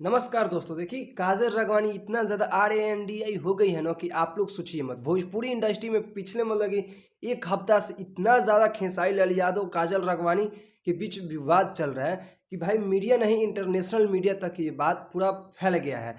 नमस्कार दोस्तों। देखिए, काजल राघवानी इतना ज़्यादा RANDI हो गई है ना कि आप लोग सोचिए मत। भोजपुरी इंडस्ट्री में पिछले मतलब कि एक हफ्ता से इतना ज़्यादा खेसारी लाल यादव काजल राघवानी के बीच विवाद चल रहा है कि भाई मीडिया नहीं, इंटरनेशनल मीडिया तक ये बात पूरा फैल गया है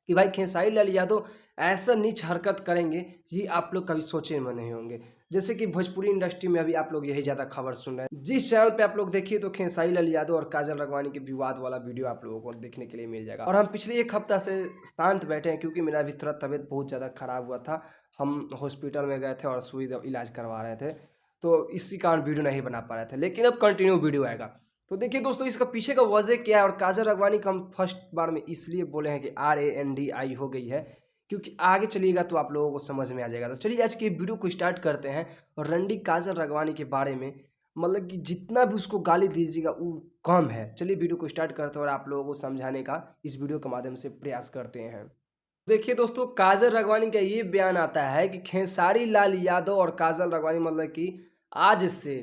कि भाई खेसारी लाल यादव ऐसा नीच हरकत करेंगे, ये आप लोग कभी सोचे में नहीं होंगे। जैसे कि भोजपुरी इंडस्ट्री में अभी आप लोग यही ज़्यादा खबर सुन रहे हैं। जिस चैनल पे आप लोग देखिए तो खेसारी लाल यादव और काजल राघवानी के विवाद वाला वीडियो आप लोगों को देखने के लिए मिल जाएगा। और हम पिछले एक हफ्ता से शांत बैठे हैं क्योंकि मेरा भी थोड़ा तबीयत बहुत ज़्यादा खराब हुआ था। हम हॉस्पिटल में गए थे और सुई इलाज करवा रहे थे, तो इसी कारण वीडियो नहीं बना पा रहे थे, लेकिन अब कंटिन्यू वीडियो आएगा। तो देखिए दोस्तों, इसका पीछे का वजह क्या है और काजल राघवानी का हम फर्स्ट बार में इसलिए बोले हैं कि RANDI हो गई है क्योंकि आगे चलिएगा तो आप लोगों को समझ में आ जाएगा। तो चलिए आज की वीडियो को स्टार्ट करते हैं और रंडी काजल राघवानी के बारे में मतलब कि जितना भी उसको गाली दीजिएगा वो कम है। चलिए वीडियो को स्टार्ट करते हैं और आप लोगों को समझाने का इस वीडियो के माध्यम से प्रयास करते हैं। देखिए दोस्तों, काजल राघवानी का ये बयान आता है कि खेसारी लाल यादव और काजल राघवानी मतलब कि आज से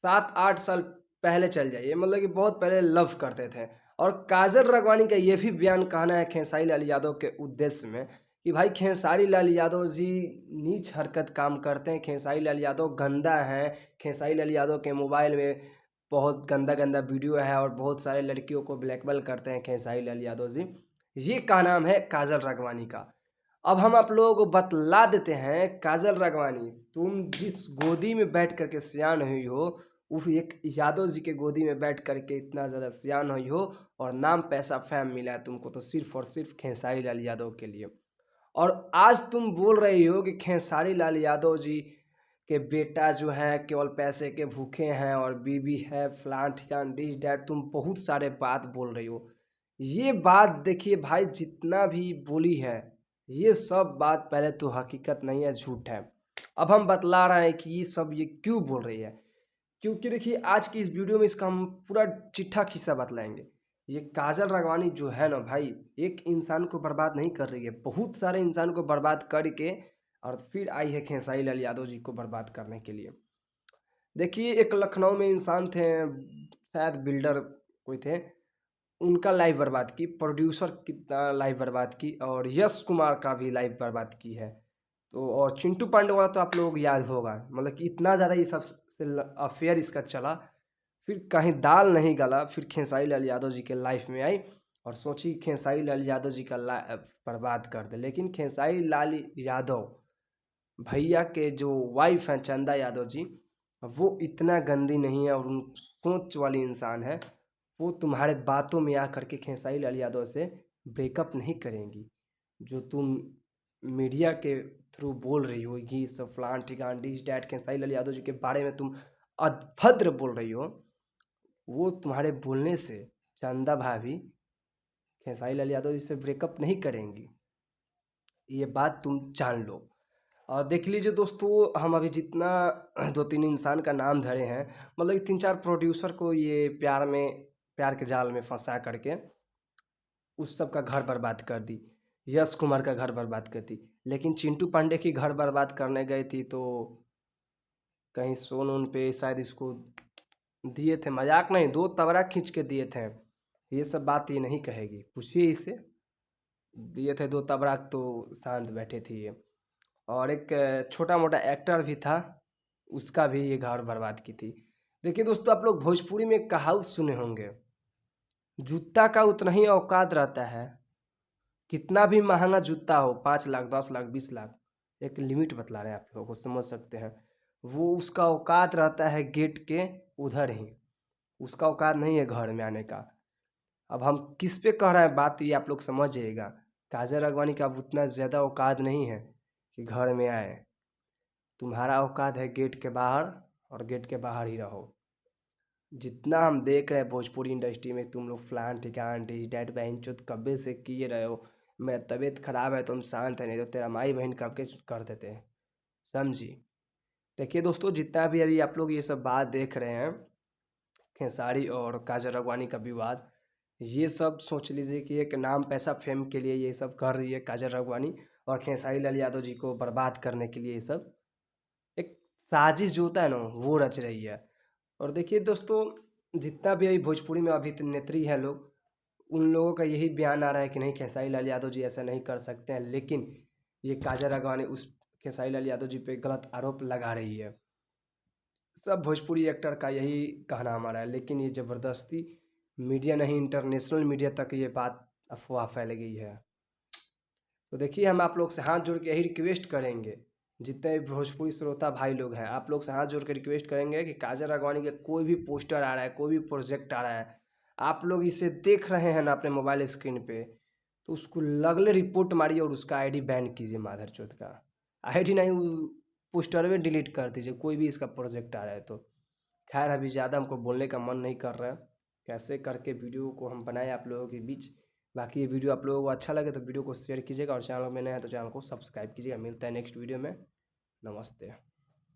7-8 साल पहले चल जाइए, मतलब कि बहुत पहले लव करते थे। और काजल राघवानी का ये भी बयान कहना है खेसारी लाल यादव के उद्देश्य में कि भाई खेसारी लाल यादव जी नीच हरकत काम करते हैं, खेसारी लाल यादव गंदा हैं, खेसारी लाल यादव के मोबाइल में बहुत गंदा गंदा वीडियो है और बहुत सारे लड़कियों को ब्लैकमेल करते हैं खेसारी लाल यादव जी। ये का नाम है काजल राघवानी का। अब हम आप लोगों को बतला देते हैं, काजल राघवानी तुम जिस गोदी में बैठ करके सियान हुई हो, उस एक यादव जी के गोदी में बैठ करके इतना ज़्यादा सियान हुई हो और नाम पैसा फैम मिला है तुमको तो सिर्फ और सिर्फ खेसारी लाल यादव के लिए। और आज तुम बोल रही हो कि खेसारी लाल यादव जी के बेटा जो है केवल पैसे के भूखे हैं और बीवी है फलान ठिकान डिश डैट, तुम बहुत सारे बात बोल रही हो। ये बात देखिए भाई, जितना भी बोली है ये सब बात पहले तो हकीकत नहीं है, झूठ है। अब हम बतला रहे हैं कि ये क्यों बोल रही है, क्योंकि देखिए आज की इस वीडियो में इसका हम पूरा चिट्ठा किस्सा बतलाएंगे। ये काजल राघवानी जो है ना भाई, एक इंसान को बर्बाद नहीं कर रही है, बहुत सारे इंसान को बर्बाद करके और फिर आई है खेसारी लाल यादव जी को बर्बाद करने के लिए। देखिए, एक लखनऊ में इंसान थे, शायद बिल्डर कोई थे, उनका लाइफ बर्बाद की, प्रोड्यूसर कितना लाइफ बर्बाद की और यश कुमार का भी लाइफ बर्बाद की है। तो और चिंटू पांडे वाला तो आप लोग याद होगा, मतलब कि इतना ज़्यादा ये सब अफेयर इसका चला, फिर कहीं दाल नहीं गला, फिर खेसारी लाल यादव जी के लाइफ में आई और सोची खेसारी लाल यादव जी का बर्बाद कर दे। लेकिन खेसारी लाल यादव भैया के जो वाइफ हैं चंदा यादव जी, वो इतना गंदी नहीं है और उन सोच वाली इंसान है। वो तुम्हारे बातों में आकर के खेसारी लाल यादव से ब्रेकअप नहीं करेंगी। जो तुम मीडिया के थ्रू बोल रही हो ये सब फलान ठिकान डिस डैट, खेसारी लाल यादव जी के बारे में तुम अभद्र बोल रही हो, वो तुम्हारे बोलने से चंदा भाभी खेसारी लाल यादव जी से ब्रेकअप नहीं करेंगी। ये बात तुम जान लो। और देख लीजिए दोस्तों, हम अभी जितना 2-3 इंसान का नाम धरे हैं, मतलब कि 3-4 प्रोड्यूसर को ये प्यार के जाल में फंसा करके उस सब का घर बर्बाद कर दी। यश कुमार का घर बर्बाद कर दी। लेकिन चिंटू पांडे की घर बर्बाद करने गई थी तो कहीं सोन उन पे शायद इसको दिए थे, मजाक नहीं, 2 तबरा खींच के दिए थे। ये सब बात ये नहीं कहेगी, पूछिए इसे। दिए थे 2 तबरा तो शांत बैठे थी ये। और एक छोटा मोटा एक्टर भी था, उसका भी ये घर बर्बाद की थी। देखिए दोस्तों, आप लोग भोजपुरी में एक कहावत सुने होंगे, जूता का उतना ही औकात रहता है, कितना भी महंगा जूता हो, 5 लाख 10 लाख 20 लाख, एक लिमिट बतला रहे हैं, आप लोगों को समझ सकते हैं। वो उसका औकात रहता है गेट के उधर ही, उसका औकात नहीं है घर में आने का। अब हम किस पे कह रहे हैं बात, ये आप लोग समझ जाइएगा। काजल राघवानी का अब उतना ज़्यादा औकात नहीं है कि घर में आए। तुम्हारा औकात है गेट के बाहर और गेट के बाहर ही रहो। जितना हम देख रहे हैं भोजपुरी इंडस्ट्री में, तुम लोग फलान ठिकान डिस डैट बहन चोद कब्बे से किए रहे हो। मेरा तबीयत खराब है, तुम शांत है, नहीं तो तेरा माई बहन कब के कर देते हैं, समझी। देखिए दोस्तों, जितना भी अभी आप लोग ये सब बात देख रहे हैं, खेसारी और काजल राघवानी का विवाद, ये सब सोच लीजिए कि एक नाम पैसा फेम के लिए ये सब कर रही है काजल राघवानी, और खेसारी लाल यादव जी को बर्बाद करने के लिए ये सब एक साजिश जो होता है ना वो रच रही है। और देखिए दोस्तों, जितना भी अभी भोजपुरी में अभिनेत्री हैं लोग, उन लोगों का यही बयान आ रहा है कि नहीं, खेसारी लाल यादव जी ऐसा नहीं कर सकते हैं, लेकिन ये काजल राघवानी उस खेसारी लाल यादव जी पे गलत आरोप लगा रही है। सब भोजपुरी एक्टर का यही कहना हमारा है, लेकिन ये ज़बरदस्ती मीडिया नहीं, इंटरनेशनल मीडिया तक ये बात अफवाह फैल गई है। तो देखिए, हम आप लोग से हाथ जोड़ के यही रिक्वेस्ट करेंगे, जितने भी भोजपुरी श्रोता भाई लोग हैं, आप लोग से हाथ जोड़ के रिक्वेस्ट करेंगे कि काजल राघवानी का कोई भी पोस्टर आ रहा है, कोई भी प्रोजेक्ट आ रहा है, आप लोग इसे देख रहे हैं ना अपने मोबाइल स्क्रीन पे, तो उसको लगले रिपोर्ट मारिए और उसका आईडी बैन कीजिए, माधर चौथ का आईडी नहीं, पोस्टर में डिलीट कर दीजिए कोई भी इसका प्रोजेक्ट आ रहा है तो। खैर, अभी ज़्यादा हमको बोलने का मन नहीं कर रहा है, कैसे करके वीडियो को हम बनाए आप लोगों के बीच। बाकी ये वीडियो आप लोगों को अच्छा लगे तो वीडियो को शेयर कीजिएगा, और चैनल में नए हैं तो चैनल को सब्सक्राइब कीजिएगा। मिलता है नेक्स्ट वीडियो में। नमस्ते।